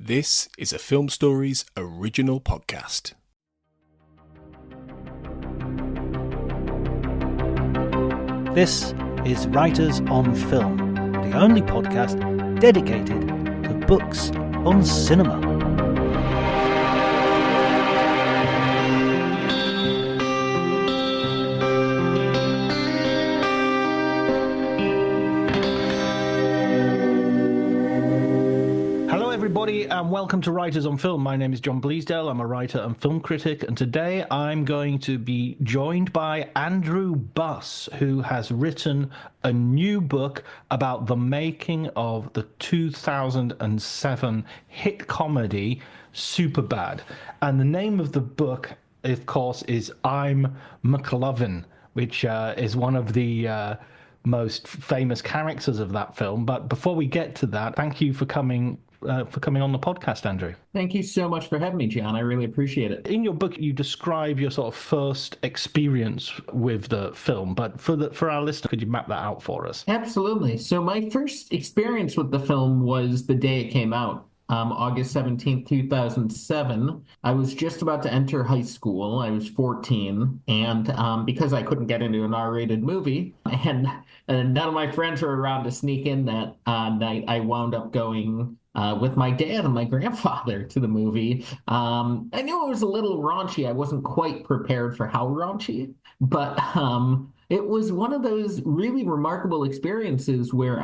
This is a Film Stories original podcast. This is Writers on Film, the only podcast dedicated to books on cinema. And welcome to Writers on Film. My name is John Bleasdale. I'm a writer and film critic, and today I'm going to be joined by Andrew Buss, who has written a new book about the making of the 2007 hit comedy Superbad. And the name of the book, of course, is I'm McLovin, which is one of the most famous characters of that film. But before we get to that, thank you for coming on the podcast, Andrew. Thank you so much for having me, John. I really appreciate it. In your book, you describe your sort of first experience with the film, but for our listeners, could you map that out for us? Absolutely. So my first experience with the film was the day it came out. August 17th, 2007. I was just about to enter high school. I was 14. And because I couldn't get into an R-rated movie, and none of my friends were around to sneak in that night, I wound up going with my dad and my grandfather to the movie. I knew it was a little raunchy. I wasn't quite prepared for how raunchy, but it was one of those really remarkable experiences where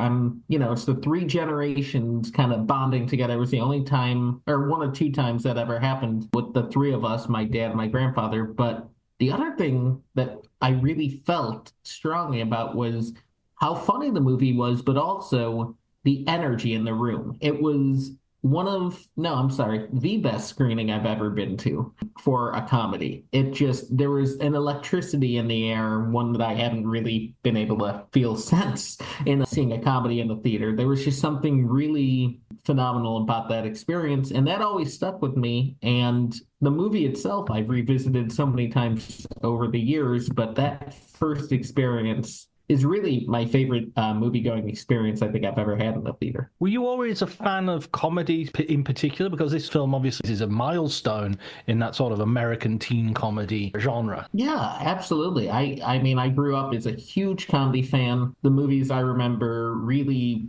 it's the three generations kind of bonding together. It was the only time, or one or two times that ever happened with the three of us, my dad and my grandfather. But the other thing that I really felt strongly about was how funny the movie was, but also the energy in the room. It was the best screening I've ever been to for a comedy. There was an electricity in the air, one that I hadn't really been able to feel since in seeing a comedy in the theater. There was just something really phenomenal about that experience, and that always stuck with me. And the movie itself, I've revisited so many times over the years, but that first experience is really my favorite movie-going experience I think I've ever had in the theater. Were you always a fan of comedy in particular? Because this film obviously is a milestone in that sort of American teen comedy genre. Yeah, absolutely. I mean, I grew up as a huge comedy fan. The movies I remember really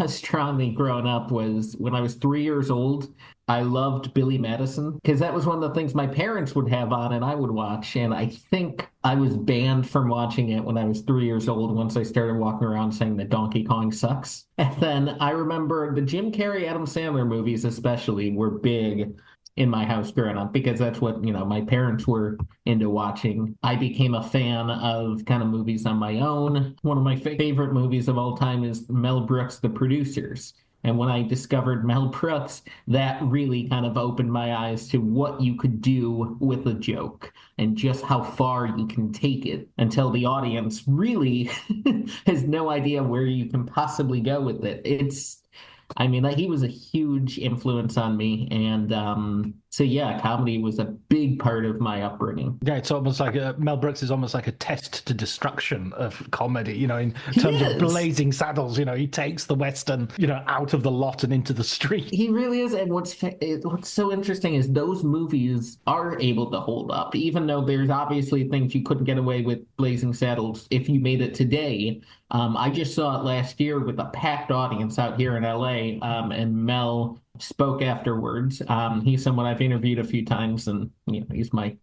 strongly growing up was when I was 3 years old. I loved Billy Madison because that was one of the things my parents would have on and I would watch. And I think I was banned from watching it when I was 3 years old once I started walking around saying that Donkey Kong sucks. And then I remember the Jim Carrey, Adam Sandler movies especially were big in my house growing up because that's what, my parents were into watching. I became a fan of kind of movies on my own. One of my favorite movies of all time is Mel Brooks' The Producers. And when I discovered Mel Brooks, that really kind of opened my eyes to what you could do with a joke and just how far you can take it until the audience really has no idea where you can possibly go with it. He was a huge influence on me. And so, yeah, comedy was a big part of my upbringing. Yeah, it's almost like Mel Brooks is almost like a test to destruction of comedy, in terms of Blazing Saddles. He takes the Western, out of the lot and into the street. He really is. And what's so interesting is those movies are able to hold up, even though there's obviously things you couldn't get away with Blazing Saddles if you made it today. I just saw it last year with a packed audience out here in LA, and Mel spoke afterwards. He's someone I've interviewed a few times, and he's my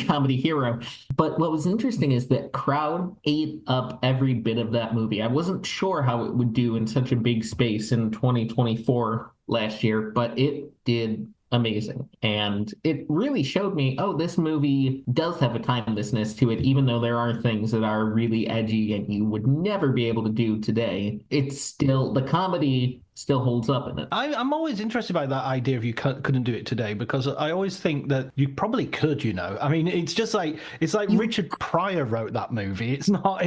comedy hero. But what was interesting is that crowd ate up every bit of that movie. I wasn't sure how it would do in such a big space in 2024 last year, but it did amazing. And it really showed me, this movie does have a timelessness to it, even though there are things that are really edgy and you would never be able to do today. The comedy still holds up in it. I'm always interested by that idea of you couldn't do it today, because I always think that you probably could, I mean, it's like Richard Pryor wrote that movie. It's not,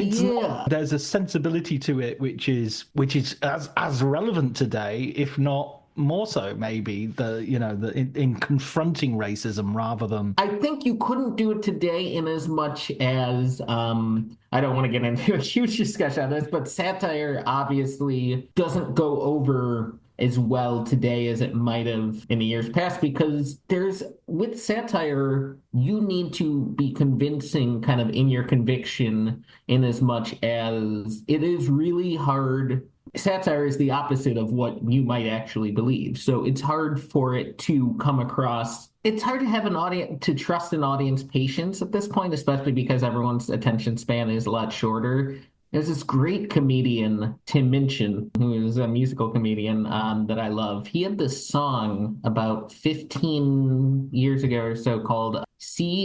there's a sensibility to it which is as relevant today, if not more so, maybe in confronting racism rather than. I think you couldn't do it today in as much as I don't want to get into a huge discussion on this, but satire obviously doesn't go over as well today as it might have in the years past, because with satire, you need to be convincing kind of in your conviction, in as much as it is really hard. Satire is the opposite of what you might actually believe. So it's hard for it to come across. It's hard to have an audience, to trust an audience patience at this point, especially because everyone's attention span is a lot shorter. There's this great comedian, Tim Minchin, who is a musical comedian that I love. He had this song about 15 years ago or so called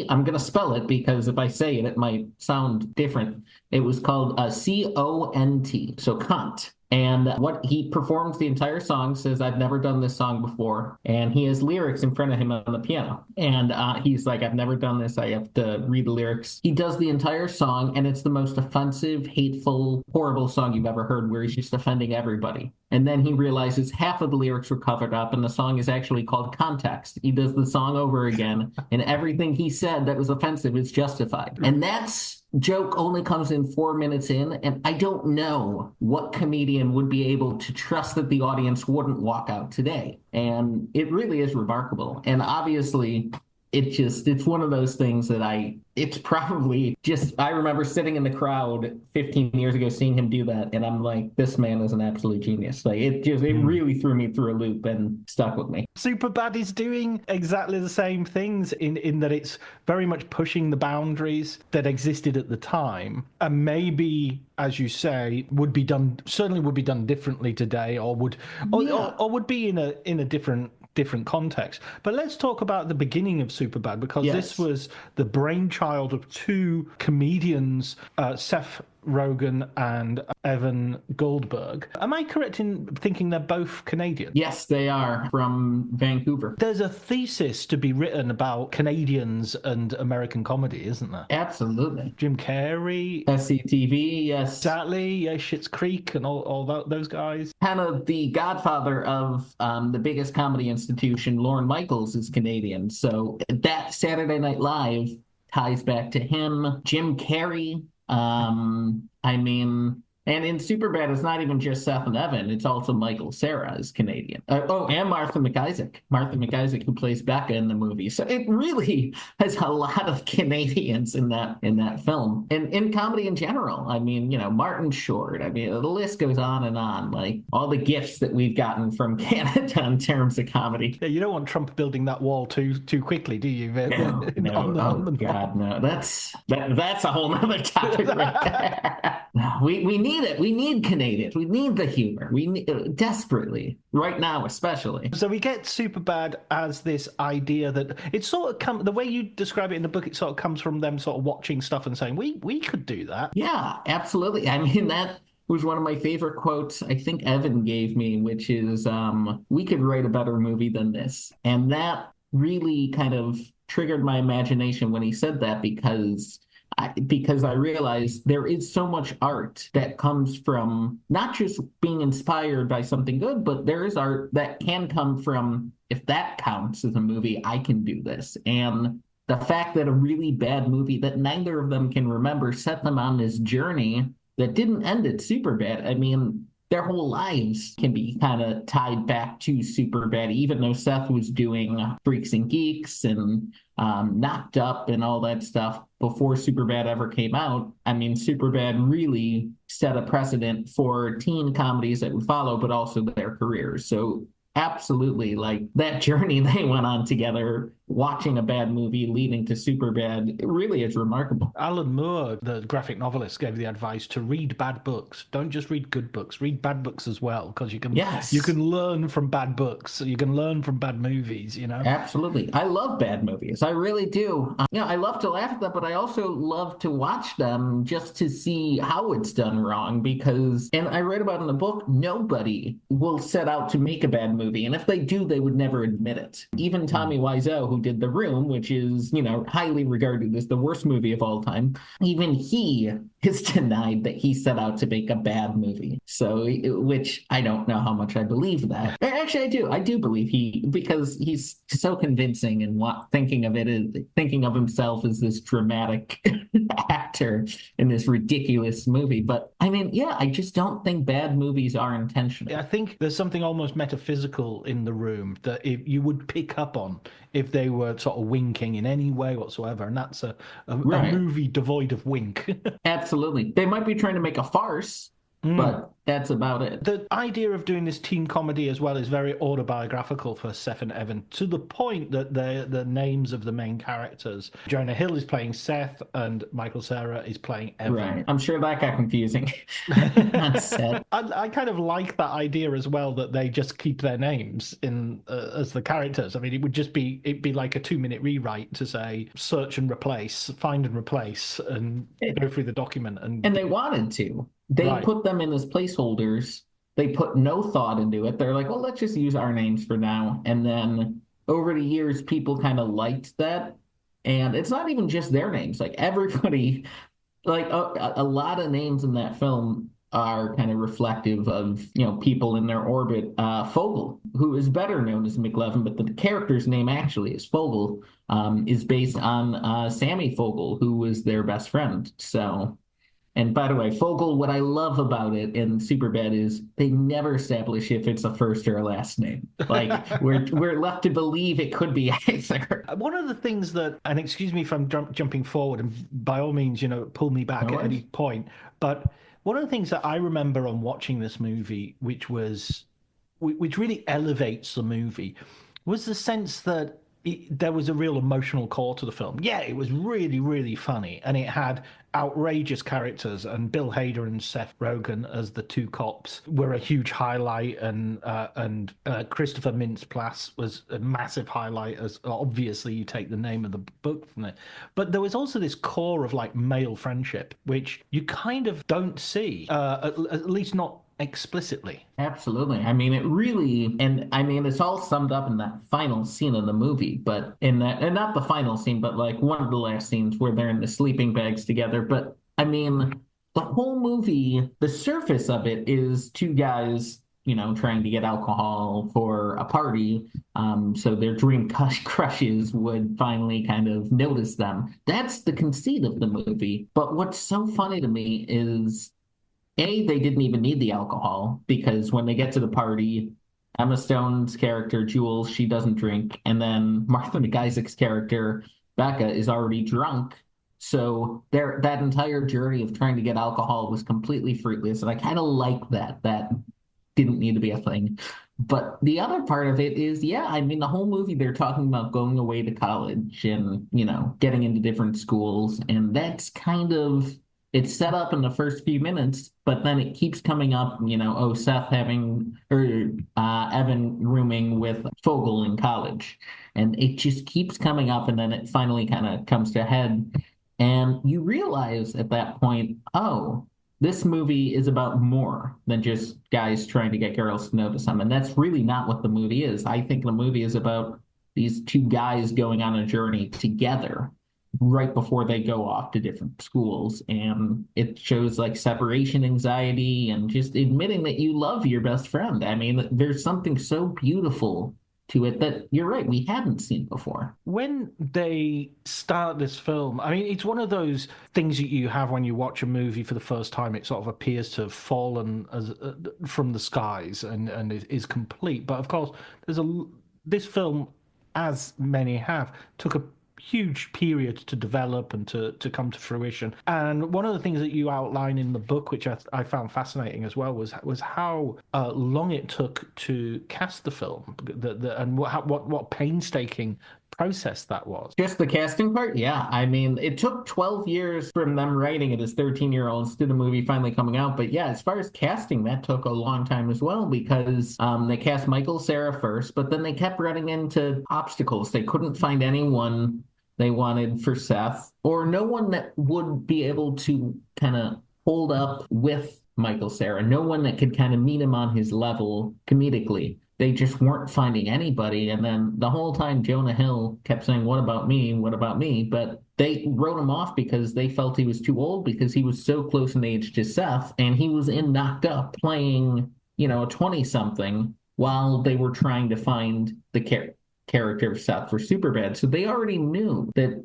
I'm going to spell it because if I say it, it might sound different. It was called C-O-N-T, so Kant. And what he performs the entire song, says, I've never done this song before. And he has lyrics in front of him on the piano. And he's like, I've never done this. I have to read the lyrics. He does the entire song, and it's the most offensive, hateful, horrible song you've ever heard, where he's just offending everybody. And then he realizes half of the lyrics were covered up, and the song is actually called Context. He does the song over again, and everything he said that was offensive is justified. And that's joke only comes in 4 minutes in, and I don't know what comedian would be able to trust that the audience wouldn't walk out today. And it really is remarkable. And obviously, it's one of those things that it's probably just, I remember sitting in the crowd 15 years ago, seeing him do that, and I'm like, this man is an absolute genius. Like, it really threw me through a loop and stuck with me. Superbad is doing exactly the same things in that it's very much pushing the boundaries that existed at the time, and maybe, as you say, certainly would be done differently today, or would be in a different context. But let's talk about the beginning of Superbad, because this was the brainchild of two comedians, Seth Rogen and Evan Goldberg. Am I correct in thinking they're both Canadian? Yes, they are, from Vancouver. There's a thesis to be written about Canadians and American comedy, isn't there? Absolutely. Jim Carrey. SCTV, yes. Exactly, yeah, Schitt's Creek and all those guys. Kind of the godfather of the biggest comedy institution, Lorne Michaels, is Canadian. So that Saturday Night Live ties back to him. Jim Carrey. And in Superbad, it's not even just Seth and Evan. It's also Michael Cera is Canadian. And Martha McIsaac, who plays Becca in the movie. So it really has a lot of Canadians in that film. And in comedy in general, I mean, Martin Short. I mean, the list goes on and on. Like all the gifts that we've gotten from Canada in terms of comedy. Yeah, you don't want Trump building that wall too quickly, do you? No. God, no. That's a whole nother topic right there. No, we need it. We need Canadians. We need the humor. We need desperately right now, especially. So we get Superbad as this idea that it sort of the way you describe it in the book, it sort of comes from them sort of watching stuff and saying, we could do that. Yeah, absolutely. I mean, that was one of my favorite quotes I think Evan gave me, which is, we could write a better movie than this. And that really kind of triggered my imagination when he said that, because I realized there is so much art that comes from not just being inspired by something good, but there is art that can come from, if that counts as a movie, I can do this. And the fact that a really bad movie that neither of them can remember set them on this journey that didn't end at Superbad. I mean, their whole lives can be kind of tied back to Superbad, even though Seth was doing Freaks and Geeks and Knocked Up and all that stuff before Superbad ever came out. I mean, Superbad really set a precedent for teen comedies that would follow, but also their careers. So absolutely, like that journey they went on together, watching a bad movie leading to Superbad, it really is remarkable. Alan Moore, the graphic novelist, gave the advice to read bad books. Don't just read good books. Read bad books as well, because you can learn from bad books. You can learn from bad movies, Absolutely. I love bad movies. I really do. I love to laugh at them, but I also love to watch them just to see how it's done wrong, and I write about in the book, nobody will set out to make a bad movie. And if they do, they would never admit it. Even Tommy Wiseau, who did The Room, which is, highly regarded as the worst movie of all time, even he has denied that he set out to make a bad movie. So, which I don't know how much I believe that. Actually, I do. I do believe because he's so convincing and thinking of himself as this dramatic actor in this ridiculous movie. But I mean, yeah, I just don't think bad movies are intentional. I think there's something almost metaphysical in the room that you would pick up on if they were sort of winking in any way whatsoever, and that's a Right. movie devoid of wink. Absolutely. They might be trying to make a farce, but that's about it. The idea of doing this teen comedy as well is very autobiographical for Seth and Evan, to the point that the names of the main characters, Jonah Hill is playing Seth and Michael Cera is playing Evan. Right. I'm sure that got confusing on set. I kind of like that idea as well, that they just keep their names in as the characters. I mean, it'd be like a 2-minute rewrite to say search and replace, find and replace, and go through the document. And they wanted to. They Right. put them in as placeholders. They put no thought into it. They're like, well, let's just use our names for now. And then over the years, people kind of liked that. And it's not even just their names. Like everybody, like a lot of names in that film are kind of reflective of, people in their orbit. Fogel, who is better known as McLovin, but the character's name actually is Fogel, is based on Sammy Fogel, who was their best friend. So... And by the way, Fogel, what I love about it in Superbad is they never establish if it's a first or a last name. Like we're left to believe it could be either. One of the things that, and excuse me if I'm jumping forward, and by all means, pull me back at any point, but one of the things that I remember on watching this movie, which really elevates the movie, was the sense that there was a real emotional core to the film. Yeah, it was really, really funny, and it had outrageous characters, and Bill Hader and Seth Rogen as the two cops were a huge highlight, and Christopher Mintz-Plasse was a massive highlight, as obviously you take the name of the book from it. But there was also this core of like male friendship, which you kind of don't see, at least not explicitly. Absolutely. I mean, it really, and I mean, it's all summed up in that final scene of the movie, but in that, and not the final scene, but like one of the last scenes where they're in the sleeping bags together. But I mean, the whole movie, the surface of it is two guys, trying to get alcohol for a party. So their dream crushes would finally kind of notice them. That's the conceit of the movie. But what's so funny to me is, they didn't even need the alcohol, because when they get to the party, Emma Stone's character, Jules, she doesn't drink. And then Martha McIsaac's character, Becca, is already drunk. So that entire journey of trying to get alcohol was completely fruitless. And I kind of like that. That didn't need to be a thing. But the other part of it is, I mean, the whole movie, they're talking about going away to college and, getting into different schools. And that's kind of... It's set up in the first few minutes, but then it keeps coming up, Seth having, or Evan rooming with Fogel in college. And it just keeps coming up, and then it finally kind of comes to a head. And you realize at that point, oh, this movie is about more than just guys trying to get girls to notice them. And that's really not what the movie is. I think the movie is about these two guys going on a journey together right before they go off to different schools. And it shows like separation anxiety and just admitting that you love your best friend. I mean, there's something so beautiful to it that you're right, we hadn't seen before. When they start this film, I mean, it's one of those things that you have when you watch a movie for the first time. It sort of appears to have fallen from the skies and is complete. But of course, this film, as many have, took a huge period to develop and to come to fruition. And one of the things that you outline in the book, which I found fascinating as well, was how long it took to cast the film, and what painstaking process that was. Just the casting part? Yeah. I mean, it took 12 years from them writing it as 13-year-olds to the movie finally coming out. But yeah, as far as casting, that took a long time as well, because they cast Michael Cera first, but then they kept running into obstacles. They couldn't find anyone they wanted for Seth, or no one that would be able to kind of hold up with Michael Cera, no one that could kind of meet him on his level comedically. they just weren't finding anybody. And then the whole time Jonah Hill kept saying, "What about me? What about me?" But they wrote him off because they felt he was too old because he was so close in age to Seth, and he was in Knocked Up playing, a 20-something while they were trying to find the character of Seth for Superbad. So they already knew that,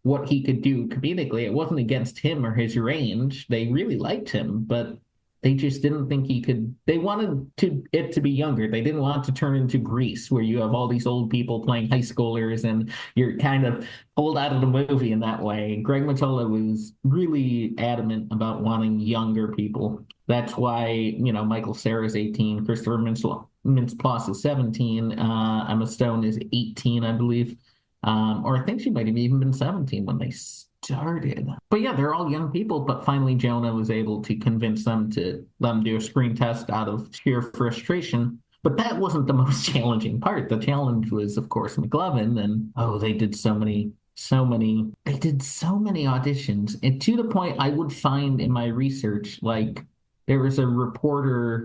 what he could do comedically. It wasn't against him or his range. They really liked him, but they just didn't think he could. They wanted it to be younger. They didn't want to turn into Grease, where you have all these old people playing high schoolers and you're kind of pulled out of the movie in that way. Greg Mottola was really adamant about wanting younger people. That's why, Michael Cera is 18, Christopher Mintz-Plasse is 17, Emma Stone is 18, I believe. Or I think she might have even been 17 when they started. But yeah, they're all young people, but finally Jonah was able to convince them to let them do a screen test out of sheer frustration. But that wasn't the most challenging part. The challenge was, of course, McLovin, and they did so many auditions. And to the point I would find in my research, like there was a reporter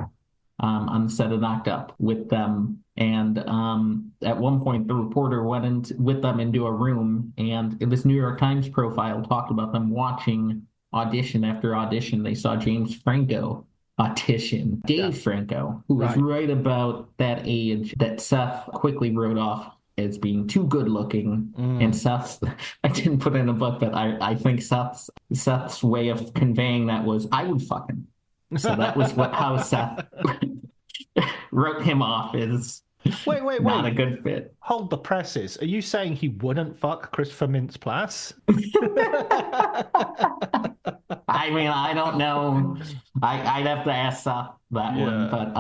on the set of Knocked Up with them. And at one point, the reporter went with them into a room, and this New York Times profile talked about them watching audition after audition. They saw James Franco audition, Dave Franco, who was right about that age that Seth quickly wrote off as being too good looking. And Seth's, I didn't put in a book, but I think Seth's way of conveying that was, "I would fuck him." So that was how Seth wrote him off as not a good fit. Hold the presses. Are you saying he wouldn't fuck Christopher Mintz-Plasse? I mean, I don't know. I'd have to ask Seth that one, but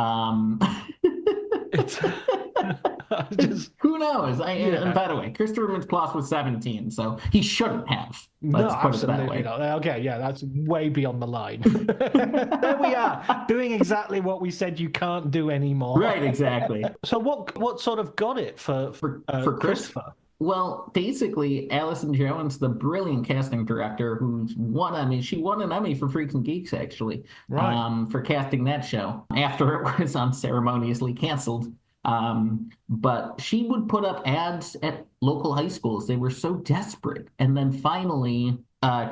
who knows? And by the way, Christopher Mintz-Plasse was 17, so he shouldn't have. Let's put it that way. Not. Okay, yeah, that's way beyond the line. There we are, doing exactly what we said you can't do anymore. Right, exactly. So what sort of got it for Christopher? Well, basically, Alison Jones, the brilliant casting director who's won, she won an Emmy for Freaks and Geeks, actually, for casting that show after it was unceremoniously canceled. But she would put up ads at local high schools. They were so desperate. And then finally,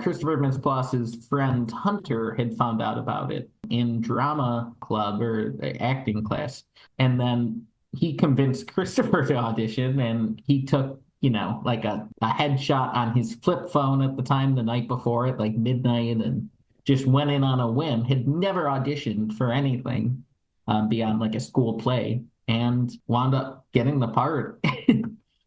Christopher Mintz-Plasse's friend Hunter had found out about it in drama club or acting class. And then he convinced Christopher to audition, and he took, like a headshot on his flip phone at the time, the night before at like midnight, and just went in on a whim. Had never auditioned for anything beyond like a school play, and wound up getting the part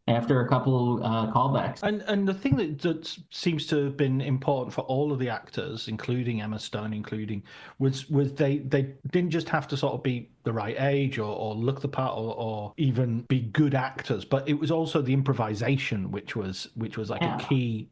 after a couple callbacks. And the thing that seems to have been important for all of the actors, including Emma Stone, was they didn't just have to sort of be the right age or look the part or even be good actors, but it was also the improvisation, which was like a key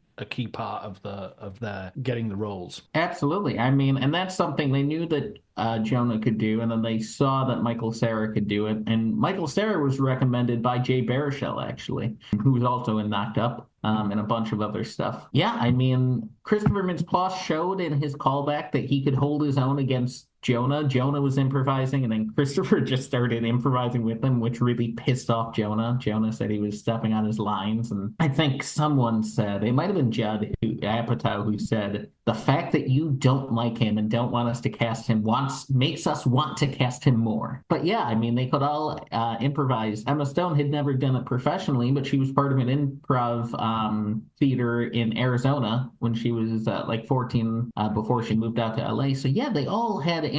part of their getting the roles. Absolutely. I mean, and that's something they knew that Jonah could do, and then they saw that Michael Cera could do it. And Michael Cera was recommended by Jay Baruchel, actually, who was also in Knocked Up and a bunch of other stuff. Yeah, I mean, Christopher Mintz-Plasse showed in his callback that he could hold his own against Jonah. Jonah was improvising, and then Christopher just started improvising with him, which really pissed off Jonah. Jonah said he was stepping on his lines, and I think someone said, it might have been Judd Apatow, who said, "The fact that you don't like him and don't want us to cast him makes us want to cast him more." But yeah, I mean, they could all improvise. Emma Stone had never done it professionally, but she was part of an improv theater in Arizona when she was like 14 before she moved out to LA. So yeah, they all had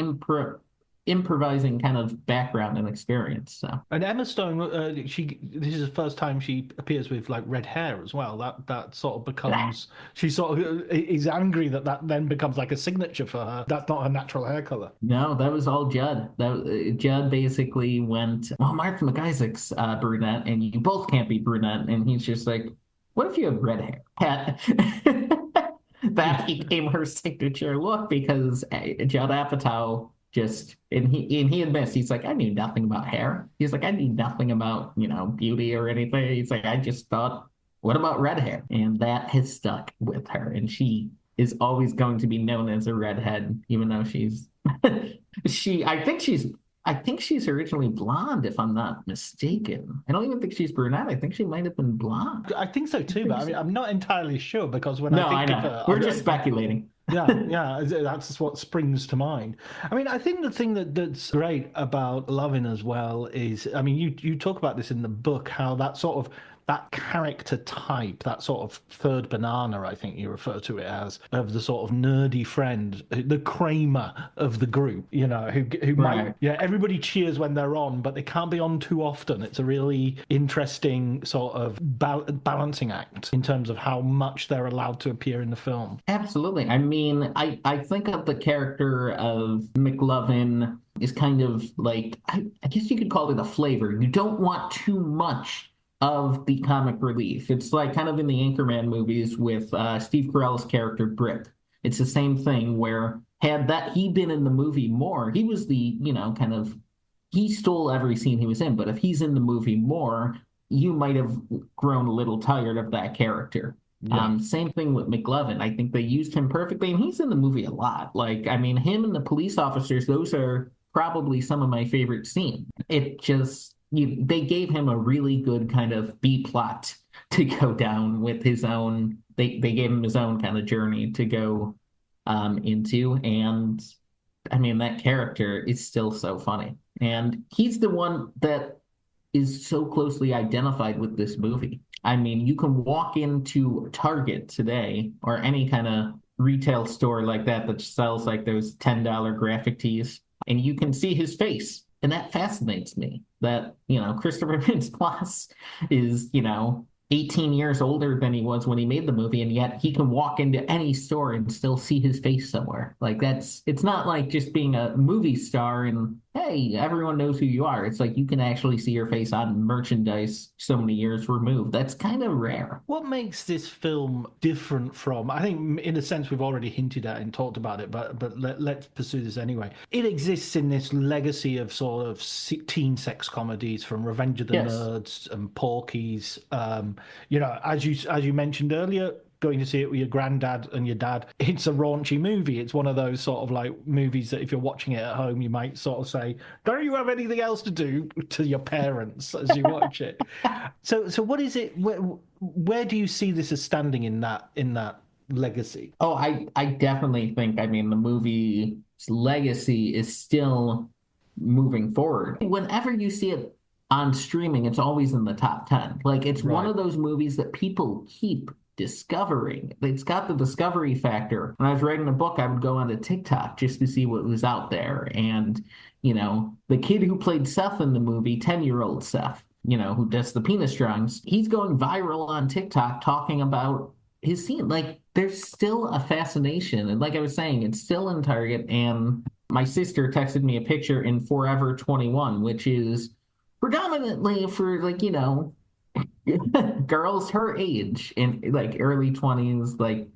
improvising kind of background and experience. So. And Emma Stone, this is the first time she appears with like red hair as well. That sort of becomes, she sort of is angry that then becomes like a signature for her. That's not her natural hair color. No, that was all Judd. Judd basically went, "Well, Mark McIsaac's brunette, and you both can't be brunette," and he's just like, "What if you have red hair?" That became her signature look because Judd Apatow and he admits, he's like, "I knew nothing about hair." He's like, "I knew nothing about, beauty or anything." He's like, "I just thought, what about red hair?" And that has stuck with her. And she is always going to be known as a redhead, even though I think she's I think she's originally blonde, if I'm not mistaken. I don't even think she's brunette. I think she might have been blonde. I think so too, but I mean, I'm not entirely sure because when I No, I think of know. her, We're just speculating. yeah, that's what springs to mind. I mean, I think the thing that's great about Lovin as well is, I mean, you talk about this in the book, how that sort of that character type, that sort of third banana, I think you refer to it as, of the sort of nerdy friend, the Kramer of the group, you know, who might, Right. yeah, everybody cheers when they're on, but they can't be on too often. It's a really interesting sort of balancing act in terms of how much they're allowed to appear in the film. Absolutely. I mean, I think of the character of McLovin is kind of like, I guess you could call it a flavor. You don't want too much of the comic relief. It's like kind of in the Anchorman movies with Steve Carell's character Brick. It's the same thing where had that he been in the movie more, he was the, kind of he stole every scene he was in, but if he's in the movie more, you might have grown a little tired of that character. Yeah. Same thing with McLovin. I think they used him perfectly, and he's in the movie a lot. Like, I mean, him and the police officers, those are probably some of my favorite scenes. It just, they gave him a really good kind of B plot to go down with his own, they gave him his own kind of journey to go into. And I mean, that character is still so funny. And he's the one that is so closely identified with this movie. I mean, you can walk into Target today or any kind of retail store like that that sells like those $10 graphic tees, and you can see his face. And that fascinates me that, Christopher Mintz-Plasse is, 18 years older than he was when he made the movie, and yet he can walk into any store and still see his face somewhere. Like it's not like just being a movie star and hey, everyone knows who you are. It's like you can actually see your face on merchandise so many years removed. That's kind of rare. What makes this film different from, I think in a sense we've already hinted at and talked about it, but let's pursue this anyway. It exists in this legacy of sort of teen sex comedies from Revenge of the Yes. Nerds and Porky's. As you mentioned earlier, going to see it with your granddad and your dad, it's a raunchy movie. It's one of those sort of like movies that if you're watching it at home, you might sort of say, don't you have anything else to do, to your parents as you watch it? So what is it? Where do you see this as standing in that legacy? Oh, I definitely think, I mean, the movie's legacy is still moving forward. Whenever you see it on streaming, it's always in the top 10. Like, it's one of those movies that people keep discovering. It's got the discovery factor. When I was writing a book, I would go onto TikTok just to see what was out there. And, the kid who played Seth in the movie, 10-year-old Seth, who does the penis drawings, he's going viral on TikTok talking about his scene. Like, there's still a fascination. And like I was saying, it's still in Target. And my sister texted me a picture in Forever 21, which is predominantly for girls her age in like early 20s, like,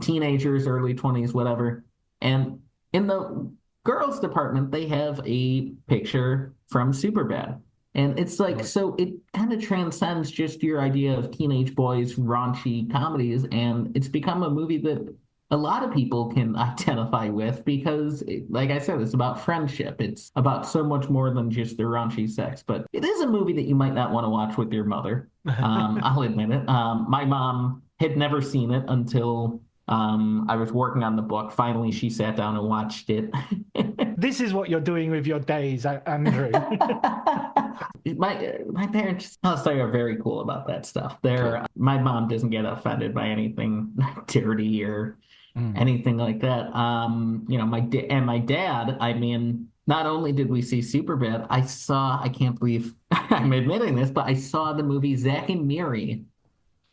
teenagers, early 20s, whatever. And in the girls department, they have a picture from Superbad. And it's like, so it kind of transcends just your idea of teenage boys, raunchy comedies. And it's become a movie that a lot of people can identify with because, like I said, it's about friendship. It's about so much more than just the raunchy sex. But it is a movie that you might not want to watch with your mother. I'll admit it. My mom had never seen it until I was working on the book. Finally, she sat down and watched it. This is what you're doing with your days, Andrew. My parents, I'll say, are very cool about that stuff. My mom doesn't get offended by anything dirty or anything like that. My dad, I mean, not only did we see Superbad, I can't believe I'm admitting this, but I saw the movie Zack and Miri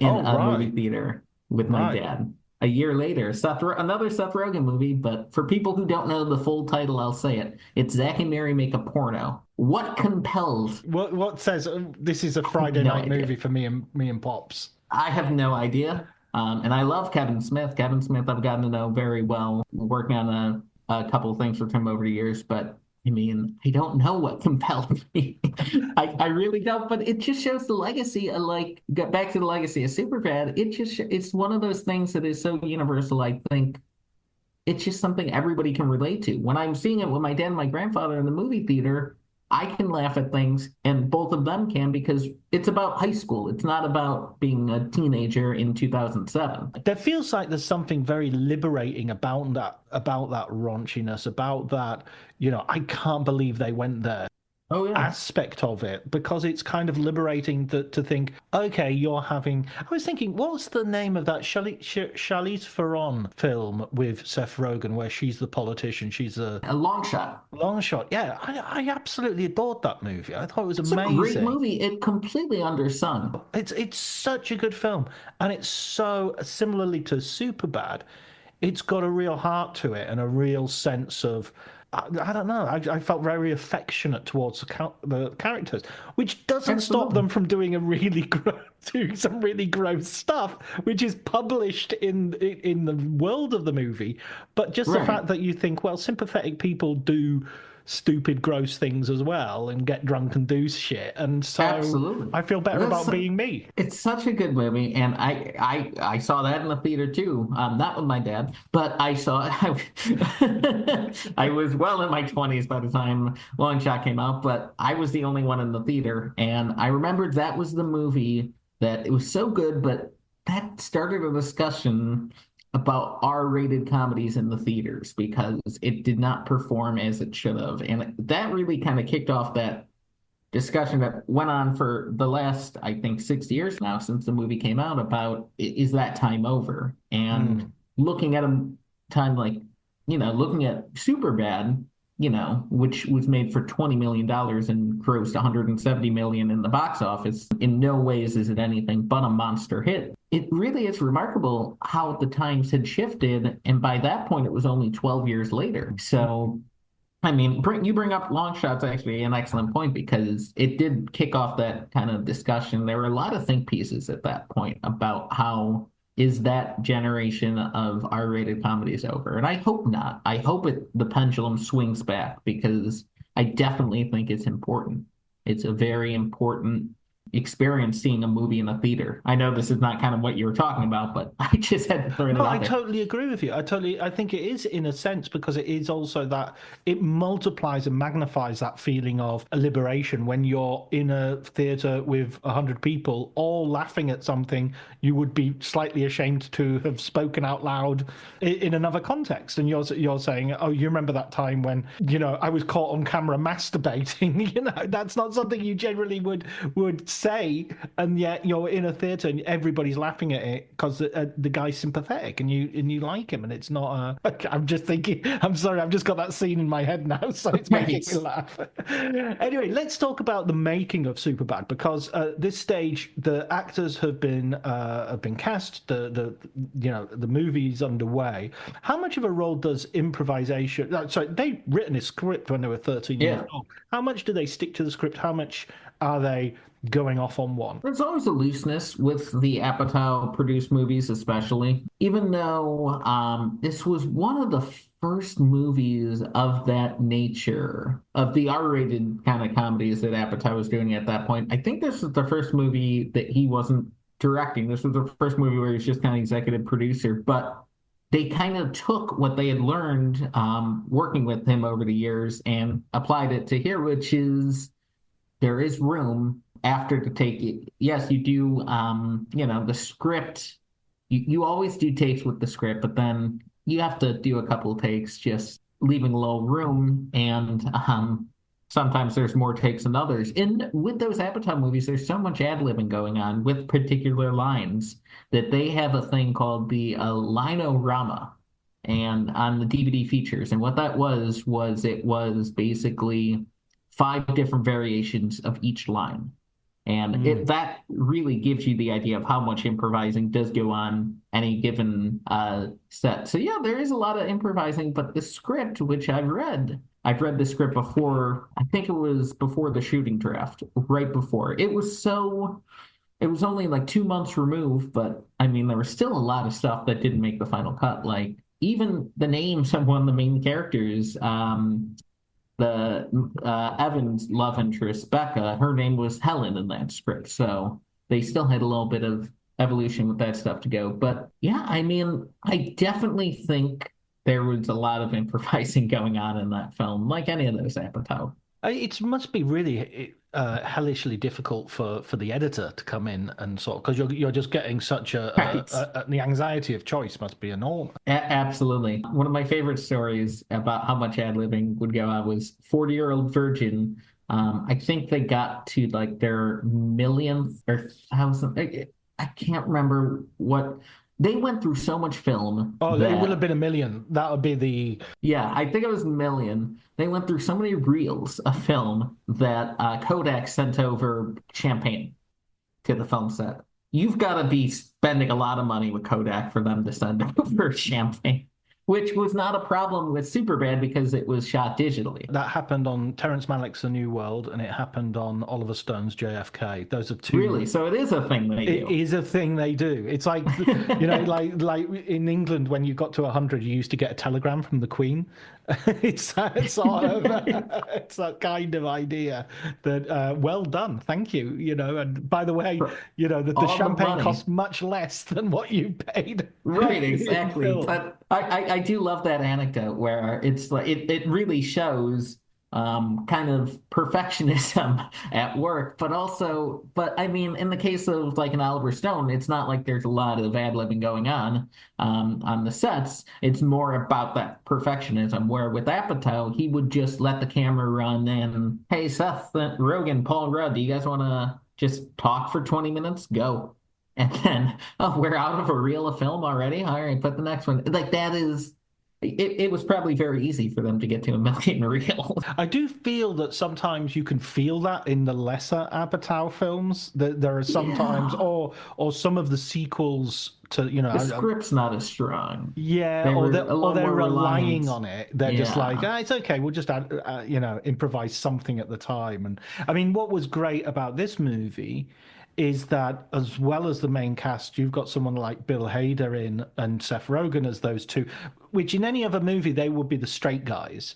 in a movie theater with my dad. A year later, another Seth Rogen movie, but for people who don't know the full title, I'll say it. It's Zack and Miri Make a Porno. What compels? What says this is a Friday night movie for me and Pops? I have no idea. And I love Kevin Smith. Kevin Smith I've gotten to know very well, working on a couple of things with him over the years, but I mean, I don't know what compelled me. I really don't, but it just shows the legacy of, like, get back to the legacy of Superbad. It's one of those things that is so universal. I think it's just something everybody can relate to. When I'm seeing it with my dad and my grandfather in the movie theater, I can laugh at things, and both of them can because it's about high school. It's not about being a teenager in 2007. There feels like there's something very liberating about that raunchiness, about that, I can't believe they went there Oh, yeah. aspect of it, because it's kind of liberating to think, okay, you're having. I was thinking, what's the name of that Charlize Theron film with Seth Rogen, where she's the politician, she's a A long shot. long shot? Yeah, I absolutely adored that movie. I thought it was It's a great amazing. movie. It completely undersung. It's such a good film, and it's so similarly to Superbad. It's got a real heart to it and a real sense of. I don't know. I felt very affectionate towards the characters, which doesn't stop Absolutely. them from doing doing some really gross stuff, which is published in the world of the movie. But just the Right. fact that you think, well, sympathetic people do stupid, gross things as well and get drunk and do shit, and so Absolutely. I feel better That's about being me. It's such a good movie, and I saw that in the theater too. Not with my dad, but I saw it. I was well in my 20s by the time Long Shot came out, but I was the only one in the theater, and I remembered that was the movie that it was so good, but that started a discussion about R-rated comedies in the theaters because it did not perform as it should have, and that really kind of kicked off that discussion that went on for the last, I think, 6 years now since the movie came out about is that time over? Mm. And looking at a time like, looking at Superbad, which was made for $20 million and grossed 170 million in the box office, in no ways is it anything but a monster hit. It really is remarkable how the times had shifted. And by that point, it was only 12 years later. So I mean, you bring up long shots actually an excellent point because it did kick off that kind of discussion. There were a lot of think pieces at that point about how is that generation of R-rated comedies over? And I hope not. I hope the pendulum swings back because I definitely think it's important. It's a very important experience seeing a movie in a theater. I know this is not kind of what you were talking about, but I just had to throw it No, I out there. totally agree with you. I think it is in a sense because it is also that it multiplies and magnifies that feeling of liberation when you're in a theater with 100 people all laughing at something you would be slightly ashamed to have spoken out loud in another context. And you're saying, oh, you remember that time when, I was caught on camera masturbating. That's not something you generally would say, and yet you're in a theater and everybody's laughing at it because the guy's sympathetic and you like him, and it's not I'm just thinking, I'm sorry, I've just got that scene in my head now, so it's making me laugh. Anyway, let's talk about the making of Superbad, because at this stage the actors have been cast, the movie's underway. How much of a role does improvisation, sorry, they've written a script when they were 13 years Yeah. old. How much do they stick to the script? How much are they going off on one? There's always a looseness with the Apatow produced movies, especially. Even though this was one of the first movies of that nature, of the R-rated kind of comedies that Apatow was doing at that point. I think this was the first movie that he wasn't directing. This was the first movie where he was just kind of executive producer, but they kind of took what they had learned working with him over the years and applied it to here, which is there is room after to take it. Yes, you do, the script, you always do takes with the script, but then you have to do a couple of takes, just leaving a little room. And sometimes there's more takes than others. And with those Apatow movies, there's so much ad-libbing going on with particular lines that they have a thing called the Linorama and on the DVD features. And what that was it was basically five different variations of each line. And that really gives you the idea of how much improvising does go on any given set. So yeah, there is a lot of improvising, but the script, which I've read the script before, I think it was before the shooting draft, right before. It was only like 2 months removed, but I mean, there was still a lot of stuff that didn't make the final cut. Like even the names of one of the main characters, the Evans love interest, Becca, her name was Helen in that script. So they still had a little bit of evolution with that stuff to go. But yeah, I mean, I definitely think there was a lot of improvising going on in that film, like any of those Apatow. It must be really hellishly difficult for the editor to come in and sort of, because you're just getting such Right. the anxiety of choice must be enormous. Absolutely. One of my favorite stories about how much ad-libbing would go on was 40-Year-Old Virgin. I think they got to like their millionth or thousand. I can't remember what. They went through so much film Oh, it will have that, been a million. That would be the yeah, I think it was a million. They went through so many reels of film that Kodak sent over champagne to the film set. You've got to be spending a lot of money with Kodak for them to send over champagne, which was not a problem with Superbad because it was shot digitally. that happened on Terrence Malick's A New World, and it happened on Oliver Stone's JFK. Those are two. Really? So it is a thing they It do. is a thing they do. It's like, you know, like in England, when you got to 100, you used to get a telegram from the Queen. It's that sort of, it's that kind of idea that, well done, thank you, you know. And by the way, you know, that the All the champagne money. costs much less than what you paid. Right, in exactly. film. But I do love that anecdote where it's like it really shows kind of perfectionism at work, but I mean, in the case of like an Oliver Stone, it's not like there's a lot of ad-libbing going on the sets. It's more about that perfectionism, where with Apatow, he would just let the camera run and, hey, Seth Rogen, Paul Rudd, do you guys want to just talk for 20 minutes? Go. And then, oh, we're out of a reel of film already? All right, put the next one. Like that is it was probably very easy for them to get to a million reels. I do feel that sometimes you can feel that in the lesser Apatow films. That there are sometimes, Yeah. or some of the sequels to, you know, The script's not as strong. yeah, They were a or lot they're more relying reliant. on it. They're just like, Yeah. ah, it's okay. We'll just add, you know, improvise something at the time. And I mean, what was great about this movie is that as well as the main cast, you've got someone like Bill Hader in and Seth Rogen as those two, which in any other movie they would be the straight guys.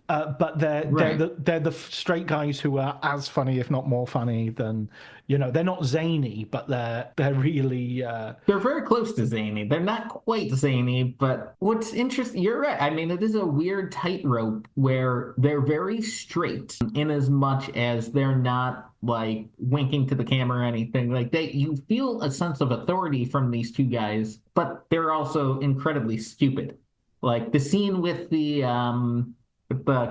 But Right. they're the straight guys who are as funny, if not more funny than, you know, they're not zany, but they're really They're very close to zany. They're not quite zany, but what's interesting, you're right. I mean, it is a weird tightrope where they're very straight in as much as they're not like winking to the camera or anything. Like you feel a sense of authority from these two guys, but they're also incredibly stupid. Like the scene with the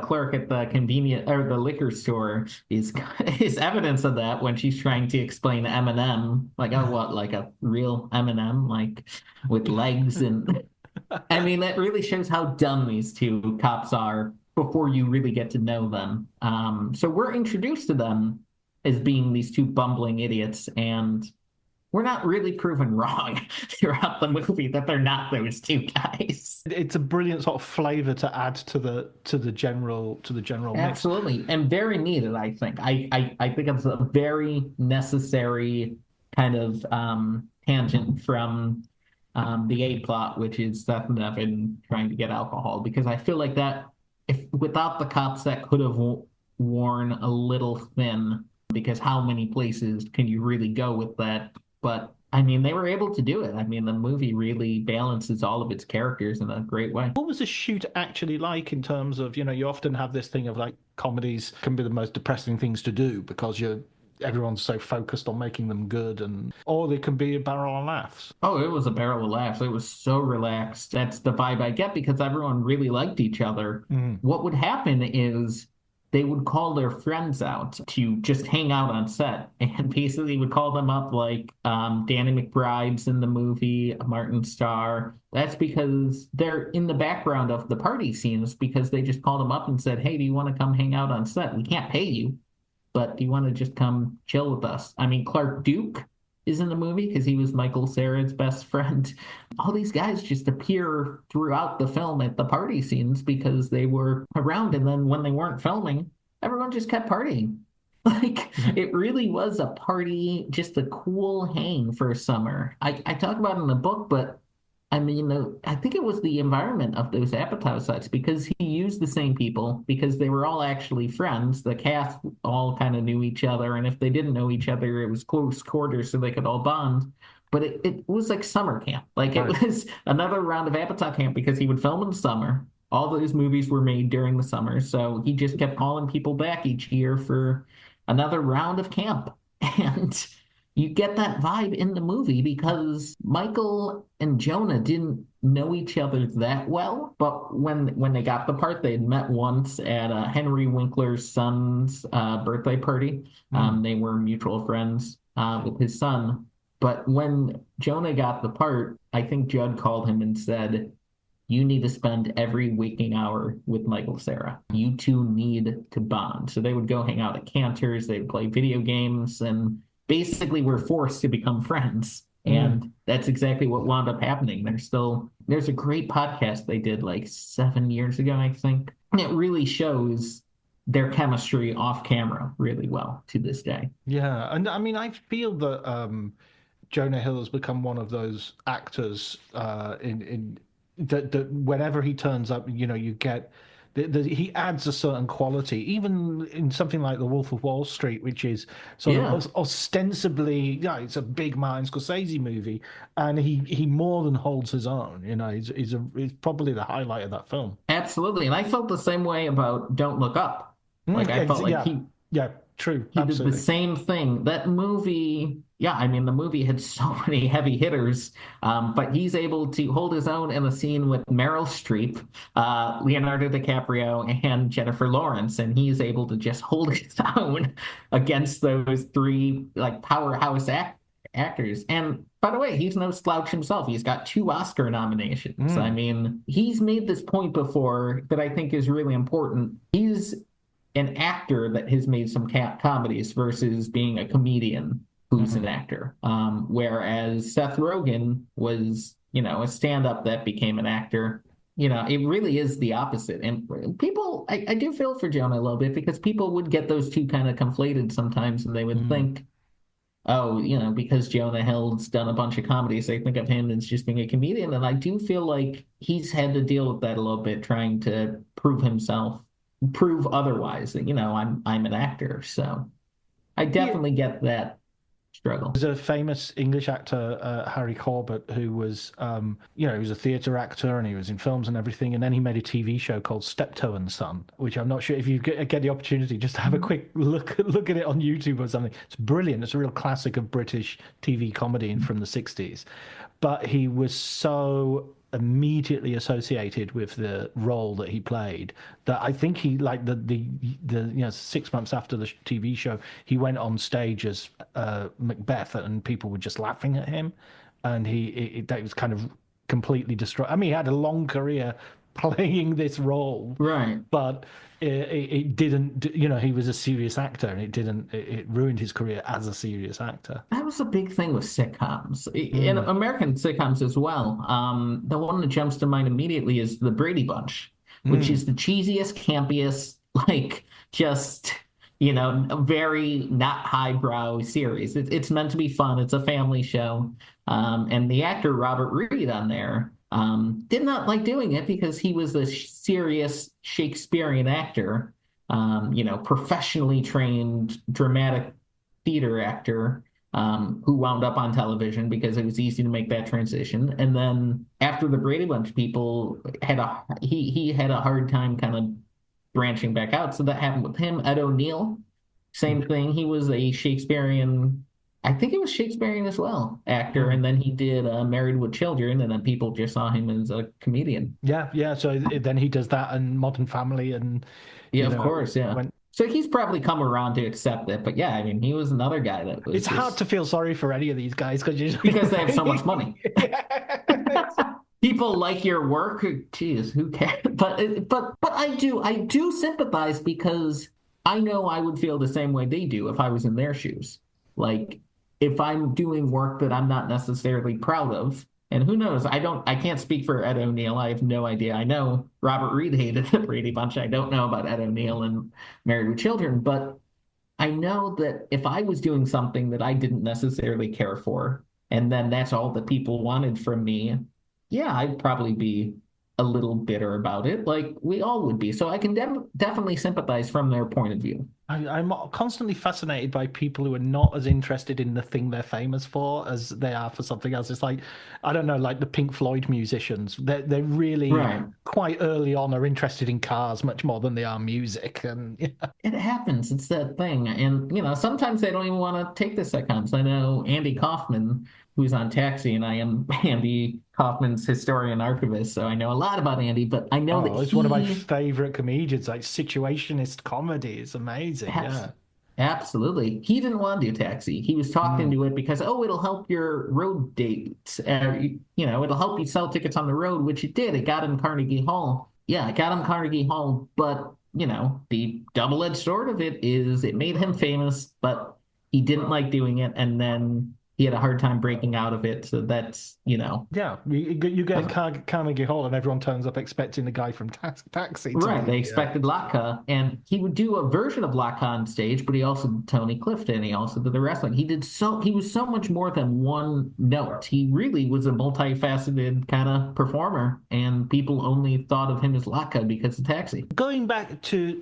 clerk at the convenience or the liquor store is evidence of that when she's trying to explain M&M, like, oh, what, like a real M&M, like with legs, and I mean that really shows how dumb these two cops are before you really get to know them. So we're introduced to them as being these two bumbling idiots, and we're not really proven wrong throughout the movie that they're not those two guys. it's a brilliant sort of flavor to add to the general mix. Absolutely, and very needed, I think. I think it's a very necessary kind of tangent from the A plot, which is Seth and Evan trying to get alcohol, because I feel like that if without the cops, that could have worn a little thin, because how many places can you really go with that? But I mean, they were able to do it. I mean, the movie really balances all of its characters in a great way. What was the shoot actually like in terms of, you know, you often have this thing of like comedies can be the most depressing things to do because everyone's so focused on making them good, and or they can be a barrel of laughs. Oh, it was a barrel of laughs. It was so relaxed. That's the vibe I get because everyone really liked each other. Mm. What would happen is they would call their friends out to just hang out on set and basically would call them up like Danny McBride's in the movie, Martin Starr. That's because they're in the background of the party scenes because they just called them up and said, hey, do you want to come hang out on set? We can't pay you, but do you want to just come chill with us? I mean, Clark Duke is in the movie because he was Michael Cera's best friend. All these guys just appear throughout the film at the party scenes because they were around. And then when they weren't filming, everyone just kept partying. Like it really was a party, just a cool hang for summer. I talk about it in the book, but I mean, I think it was the environment of those Apatow sets because he used the same people because they were all actually friends. The cast all kind of knew each other, and if they didn't know each other, it was close quarters so they could all bond. but it was like summer camp. Like it Right. was another round of Apatow camp because he would film in the summer. All those movies were made during the summer, so he just kept calling people back each year for another round of camp. And you get that vibe in the movie because Michael and Jonah didn't know each other that well, but when they got the part, they had met once at Henry Winkler's son's birthday party. They were mutual friends with his son. But when Jonah got the part, I think Judd called him and said, "You need to spend every waking hour with Michael Cera. You two need to bond." So they would go hang out at Cantor's, they would play video games, and basically were forced to become friends. And that's exactly what wound up happening. There's a great podcast they did like 7 years ago, I think. And it really shows their chemistry off camera really well to this day. Yeah, and I mean, I feel that Jonah Hill has become one of those actors in that whenever he turns up, you get he adds a certain quality, even in something like The Wolf of Wall Street, which is sort of ostensibly, it's a big Martin Scorsese movie, and he more than holds his own. He's probably the highlight of that film. Absolutely. And I felt the same way about Don't Look Up. Like I felt like true. he Absolutely. did the same thing. That movie, I mean, the movie had so many heavy hitters, but he's able to hold his own in a scene with Meryl Streep, Leonardo DiCaprio, and Jennifer Lawrence, and he's able to just hold his own against those three like powerhouse actors. And by the way, he's no slouch himself. He's got 2 Oscar nominations. I mean, he's made this point before that I think is really important. He's an actor that has made some comedies versus being a comedian who's an actor. Whereas Seth Rogen was, a stand-up that became an actor. It really is the opposite. And people, I do feel for Jonah a little bit because people would get those two kind of conflated sometimes, and they would think, oh, because Jonah Hill's done a bunch of comedies, they think of him as just being a comedian. And I do feel like he's had to deal with that a little bit, trying to prove otherwise that, I'm an actor. So I definitely get that struggle. There's a famous English actor, Harry Corbett, who was, he was a theatre actor and he was in films and everything. And then he made a TV show called Steptoe and Son, which I'm not sure if you get the opportunity just to have a quick look at it on YouTube or something. It's brilliant. It's a real classic of British TV comedy from the 60s. But he was so immediately associated with the role that he played that I think he like the 6 months after the TV show he went on stage as Macbeth and people were just laughing at him, and that was kind of completely destroyed. I mean, he had a long career playing this role, right? But it didn't, he was a serious actor, and it ruined his career as a serious actor. That was a big thing with sitcoms, in American sitcoms as well. The one that jumps to mind immediately is The Brady Bunch, which is the cheesiest, campiest, like just, a very not highbrow series. It's meant to be fun. It's a family show. And the actor Robert Reed on there did not like doing it because he was a serious Shakespearean actor, professionally trained dramatic theater actor who wound up on television because it was easy to make that transition. And then after the Brady Bunch, people he had a hard time kind of branching back out. So that happened with him. Ed O'Neill, same thing. He was a Shakespearean, I think it was Shakespearean as well, actor, and then he did Married with Children, and then people just saw him as a comedian. Yeah. So then he does that and Modern Family, and of course, yeah. So he's probably come around to accept it, but yeah, I mean, he was another guy that was. It's hard to feel sorry for any of these guys because they have so much money. People like your work. Geez, who cares? But I do sympathize because I know I would feel the same way they do if I was in their shoes. Like, if I'm doing work that I'm not necessarily proud of, and who knows, I can't speak for Ed O'Neill. I have no idea. I know Robert Reed hated the Brady Bunch. I don't know about Ed O'Neill and Married with Children, but I know that if I was doing something that I didn't necessarily care for, and then that's all that people wanted from me, yeah, I'd probably be a little bitter about it, like we all would be. So I can definitely sympathize from their point of view. I'm constantly fascinated by people who are not as interested in the thing they're famous for as they are for something else. It's like, I don't know, like the Pink Floyd musicians. They're really Right. quite early on are interested in cars much more than they are music. And yeah. It happens. It's that thing. And, sometimes they don't even want to take the sitcoms. I know Andy Kaufman, who's on Taxi, and I am Andy Kaufman's historian archivist, so I know a lot about Andy, but I know that Oh, it's one of my he favorite comedians, like situationist comedy. It's amazing. has Yeah. absolutely. He didn't want to do Taxi. He was talking Mm. to it because, oh, it'll help your road dates. It'll help you sell tickets on the road, which it did. It got him Carnegie Hall. Yeah, it got him Carnegie Hall, but the double-edged sword of it is it made him famous, but he didn't like doing it, and then he had a hard time breaking out of it. So that's. Yeah, you get Carnegie Hall and everyone turns up expecting the guy from Taxi to Right, they be. expected Laka, and he would do a version of Laka on stage, but he also did Tony Clifton. He also did the wrestling. He was so much more than one note. He really was a multifaceted kind of performer, and people only thought of him as Laka because of Taxi. Going back to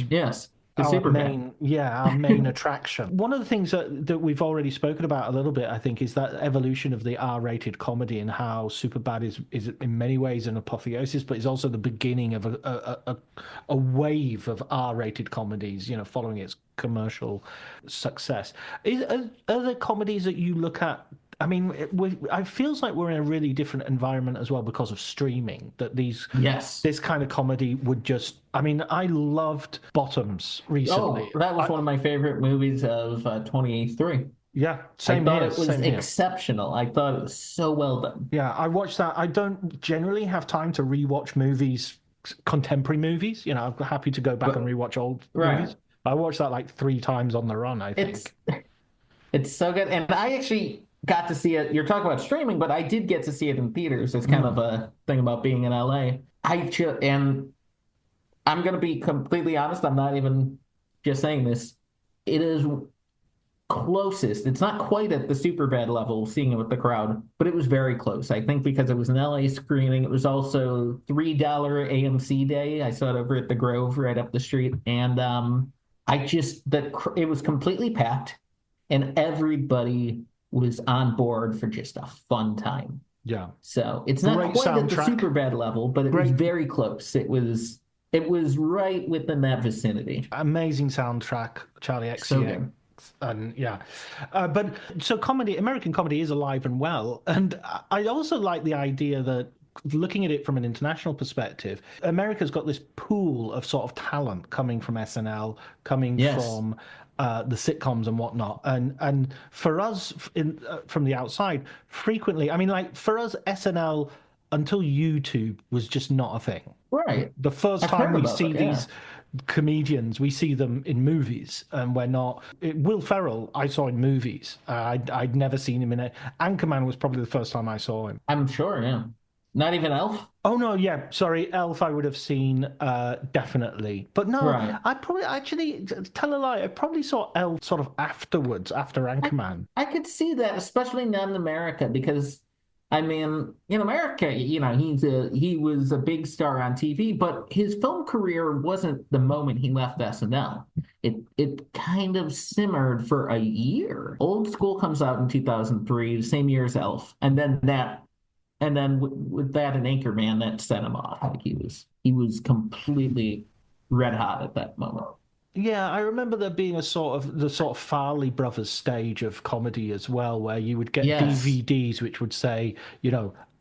Yes, the our Superbad. main attraction. One of the things that we've already spoken about a little bit, I think, is that evolution of the R-rated comedy and how Superbad is in many ways an apotheosis, but it's also the beginning of a wave of R-rated comedies, following its commercial success. Are there comedies that you look at? I mean, it feels like we're in a really different environment as well because of streaming. That Yes. this kind of comedy would just. I mean, I loved Bottoms Oh, recently. that was one of my favorite movies of 2023. Yeah, I same thought here, it was same here. exceptional. I thought it was so well done. Yeah, I watched that. I don't generally have time to rewatch movies, contemporary movies. I'm happy to go back and But rewatch old right. movies. I watched that like 3 times on the run, I It's think. It's so good. And I actually got to see it. You're talking about streaming, but I did get to see it in theaters. It's kind of Mm. a thing about being in LA. And I'm going to be completely honest. I'm not even just saying this. It is closest. It's not quite at the Superbad level, seeing it with the crowd, but it was very close. I think because it was an LA screening. It was also $3 AMC day. I saw it over at the Grove right up the street. And it was completely packed and everybody was on board for just a fun time. Yeah, So it's not great quite at the soundtrack. Superbad level, but it was Great, very close. It was right within that vicinity. amazing soundtrack, Charlie So XCX. good. And yeah, but so American comedy is alive and well. And I also like the idea that looking at it from an international perspective, America's got this pool of sort of talent coming from SNL, coming Yes. from the sitcoms and whatnot. And for us from the outside, frequently, I mean, like for us, SNL until YouTube was just not a thing. Right. The first I've time heard we about see that. Yeah. these comedians, we see them in movies, and we're not. Will Ferrell, I saw in movies. I'd never seen him in it. Anchorman was probably the first time I saw him. I'm sure. Yeah. Not even Elf. Oh no, yeah, sorry, Elf. I would have seen definitely, but no, Right. I probably actually tell a lie. I probably saw Elf sort of afterwards, after I, Anchorman. I could see that, especially not in America, because I mean, in America, he was a big star on TV, but his film career wasn't the moment he left SNL. It kind of simmered for a year. Old School comes out in 2003, the same year as Elf, and then with that and Anchorman, that set him off. Like he was completely red hot at that moment. Yeah, I remember there being the sort of Farley Brothers stage of comedy as well, where you would get Yes. DVDs which would say,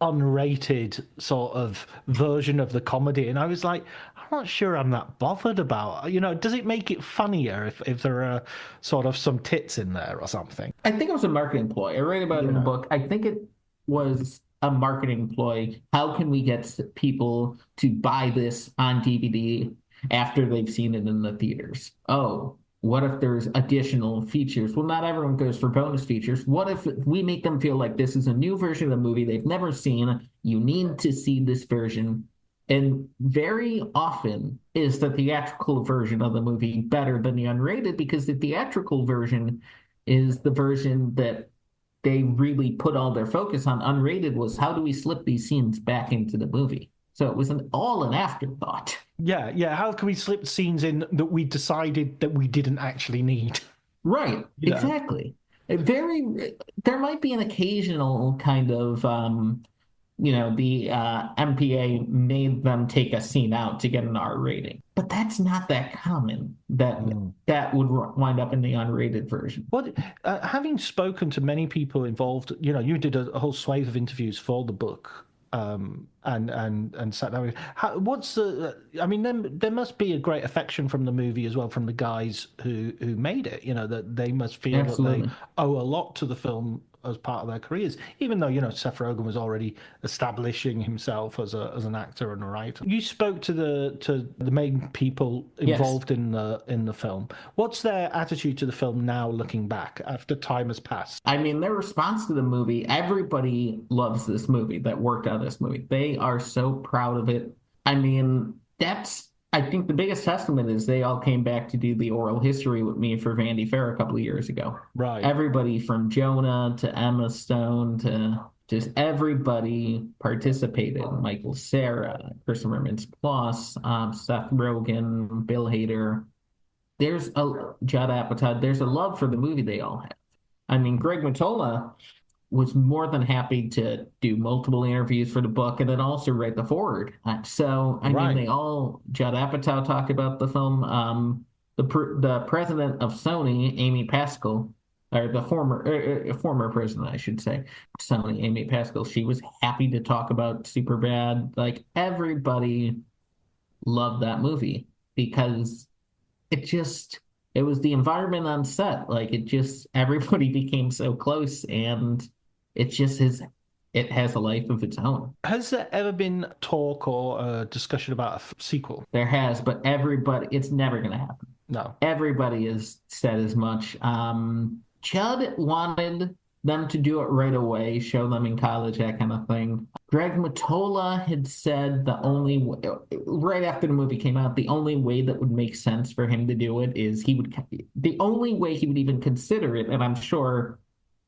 unrated sort of version of the comedy, and I was like, I'm not sure I'm that bothered about. Does it make it funnier if there are sort of some tits in there or something? I think it was a marketing ploy. I write about it in the Yeah. book. I think it was a marketing ploy. How can we get people to buy this on DVD after they've seen it in the theaters? Oh, what if there's additional features? Well, not everyone goes for bonus features. What if we make them feel like this is a new version of the movie they've never seen? You need to see this version. And very often is the theatrical version of the movie better than the unrated because the theatrical version is the version that they really put all their focus on. Unrated was how do we slip these scenes back into the movie? So it was all an afterthought. Yeah. How can we slip scenes in that we decided that we didn't actually need? Right, You know? exactly. There might be an occasional kind of, the MPA made them take a scene out to get an R rating, but that's not that common that Mm. that would wind up in the unrated version. What, having spoken to many people involved, you did a whole swathe of interviews for the book, and sat down with. What's the? I mean, there must be a great affection from the movie as well, from the guys who made it. That they must feel that they Absolutely. owe a lot to the film as part of their careers, even though Seth Rogen was already establishing himself as an actor and a writer. You spoke to the main people Yes. involved in the film. What's their attitude to the film now, looking back after time has passed? I mean, their response to the movie, everybody loves this movie that worked on this movie. They are so proud of it. I mean, I think the biggest testament is they all came back to do the oral history with me for Vanity Fair a couple of years ago. Right. Everybody from Jonah to Emma Stone to just everybody participated. Michael Cera, Christopher Mintz-Plasse, Seth Rogen, Bill Hader. There's a Judd Apatow. There's a love for the movie they all have. I mean, Greg Mottola was more than happy to do multiple interviews for the book and then also write the foreword. I mean, Right. Judd Apatow talked about the film. The president of Sony, Amy Pascal, or the former president, I should say, Sony, Amy Pascal, she was happy to talk about Superbad. Like everybody loved that movie because it just it was the environment on set. Like it just everybody became so close and it has a life of its own. Has there ever been talk or discussion about a sequel? There has, but it's never gonna happen. No. Everybody has said as much. Judd wanted them to do it right away, show them in college, that kind of thing. Greg Mottola had said right after the movie came out, the only way that would make sense for him to do it is the only way he would even consider it, and I'm sure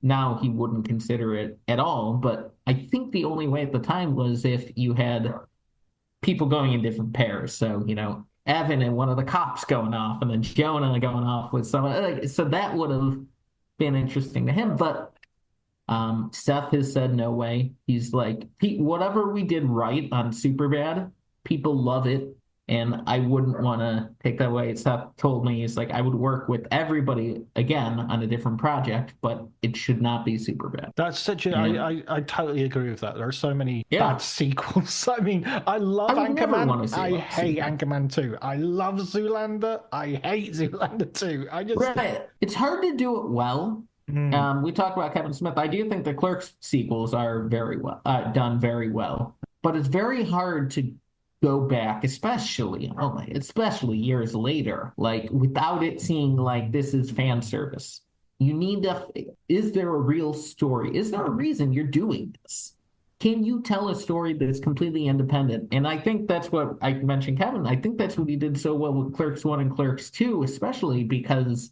now he wouldn't consider it at all, but I think the only way at the time was if you had people going in different pairs. So, Evan and one of the cops going off, and then Jonah going off with someone. So that would have been interesting to him. But Seth has said no way. He's like, whatever we did right on Superbad, people love it. And I wouldn't want to take that away. Seth told me, he's like, I would work with everybody again on a different project, but it should not be Superbad. That's such a. I totally agree with that. There are so many bad Yeah. sequels. I mean, I love I would never want Anchorman. to see I a hate sequel. Anchorman 2. I love Zoolander. I hate Zoolander 2. I just. Right. It's hard to do it well. Mm. We talked about Kevin Smith. I do think the Clerks sequels are very well done very well, but it's very hard to go back, especially years later, like without it seeing like this is fan service. You need to. Is there a real story? Is there a reason you're doing this? Can you tell a story that's completely independent? And I think that's what I mentioned, Kevin. I think that's what he did so well with Clerks 1 and Clerks 2, especially because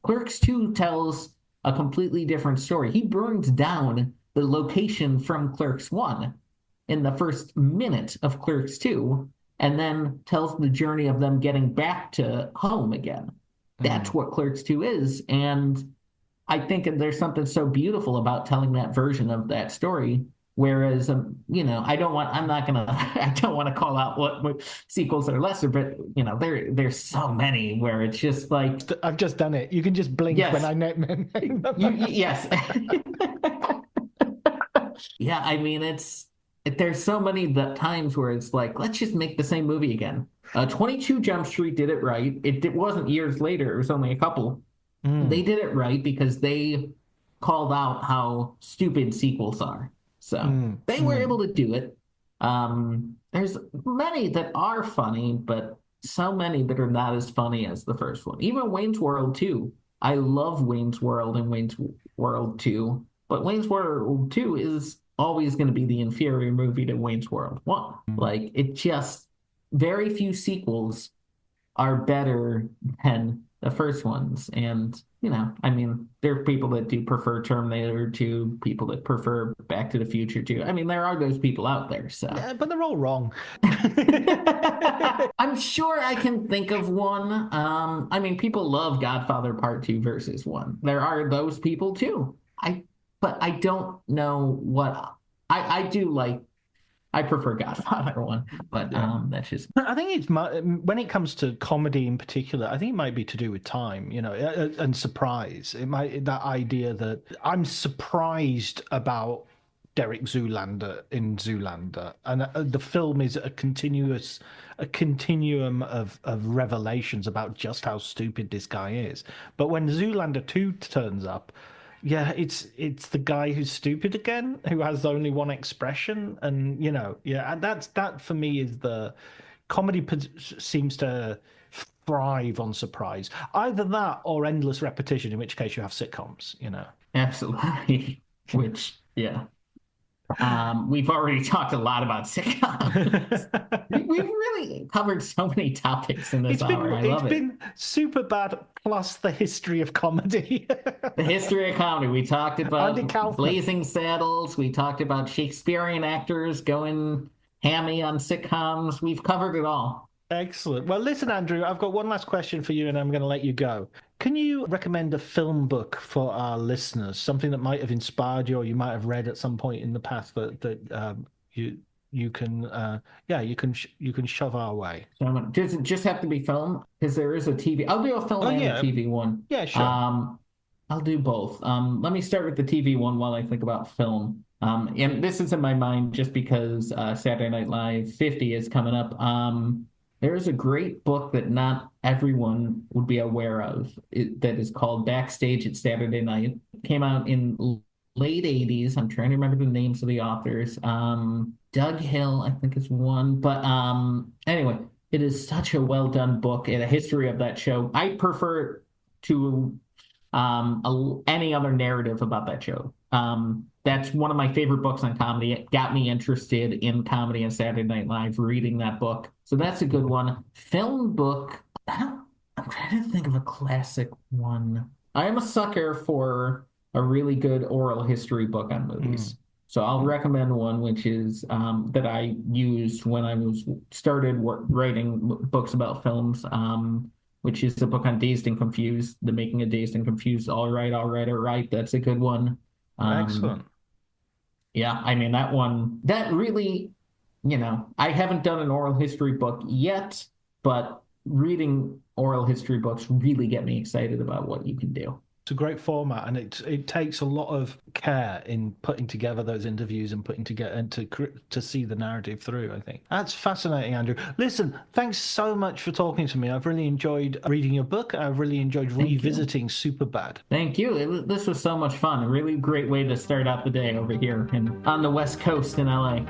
Clerks 2 tells a completely different story. He burns down the location from Clerks 1 in the first minute of Clerks 2 and then tells the journey of them getting back to home again. That's what Clerks 2 is. And I think there's something so beautiful about telling that version of that story. Whereas, I don't want to call out what sequels are lesser, but there's so many where it's just like, I've just done it. You can just blink when yes, I name them. yes, yeah. I mean, there's so many times where it's like, let's just make the same movie again. 22 Jump Street did it right. It wasn't years later. It was only a couple. They did it right because they called out how stupid sequels are. So they were able to do it. There's many that are funny, but so many that are not as funny as the first one. Even Wayne's World 2. I love Wayne's World and Wayne's World 2, but Wayne's World 2 is always going to be the inferior movie to Wayne's World 1. Like, very few sequels are better than the first ones. And I mean, there are people that do prefer Terminator 2, people that prefer Back to the Future 2. I mean, there are those people out there, so. Yeah, but they're all wrong. I'm sure I can think of one. I mean, people love Godfather Part 2 versus 1. There are those people too. But I don't know what I do like. I prefer Godfather 1, but that's just. I think it's when it comes to comedy in particular, I think it might be to do with time, and surprise. That idea that I'm surprised about Derek Zoolander in Zoolander, and the film is a continuum of revelations about just how stupid this guy is. But when Zoolander 2 turns up, yeah, it's the guy who's stupid again, who has only one expression, and and that for me is the comedy seems to thrive on surprise. Either that or endless repetition, in which case you have sitcoms. Absolutely. Which, yeah. We've already talked a lot about sitcoms. We've really covered so many topics in this hour. I love it. It's been Superbad plus the history of comedy. The history of comedy. We talked about Blazing Saddles. We talked about Shakespearean actors going hammy on sitcoms. We've covered it all. Excellent. Well, listen, Andrew, I've got one last question for you, and I'm going to let you go. Can you recommend a film book for our listeners? Something that might have inspired you, or you might have read at some point in the past that you can shove our way. Does it just have to be film? Because there is a TV. I'll do a film and a TV one. Yeah, sure. I'll do both. Let me start with the TV one while I think about film. And this is in my mind just because Saturday Night Live 50 is coming up. There is a great book that not everyone would be aware of that is called Backstage at Saturday Night. It came out in late 80s. I'm trying to remember the names of the authors. Doug Hill, I think, is one. But anyway, it is such a well-done book and a history of that show. I prefer to any other narrative about that show. That's one of my favorite books on comedy. It got me interested in comedy and Saturday Night Live, reading that book. So that's a good one. Film book, I'm trying to think of a classic one. I am a sucker for a really good oral history book on movies. So I'll recommend one, which is that I used when I started writing books about films, which is the book on Dazed and Confused, The Making of Dazed and Confused. All right. That's a good one. Excellent. Yeah, I mean, that one, that really, I haven't done an oral history book yet, but reading oral history books really get me excited about what you can do. It's a great format, and it takes a lot of care in putting together those interviews and putting together and to see the narrative through. I think that's fascinating, Andrew. Listen, thanks so much for talking to me. I've really enjoyed reading your book. I've really enjoyed revisiting Superbad. Thank you. This was so much fun. A really great way to start out the day over here on the West Coast in LA.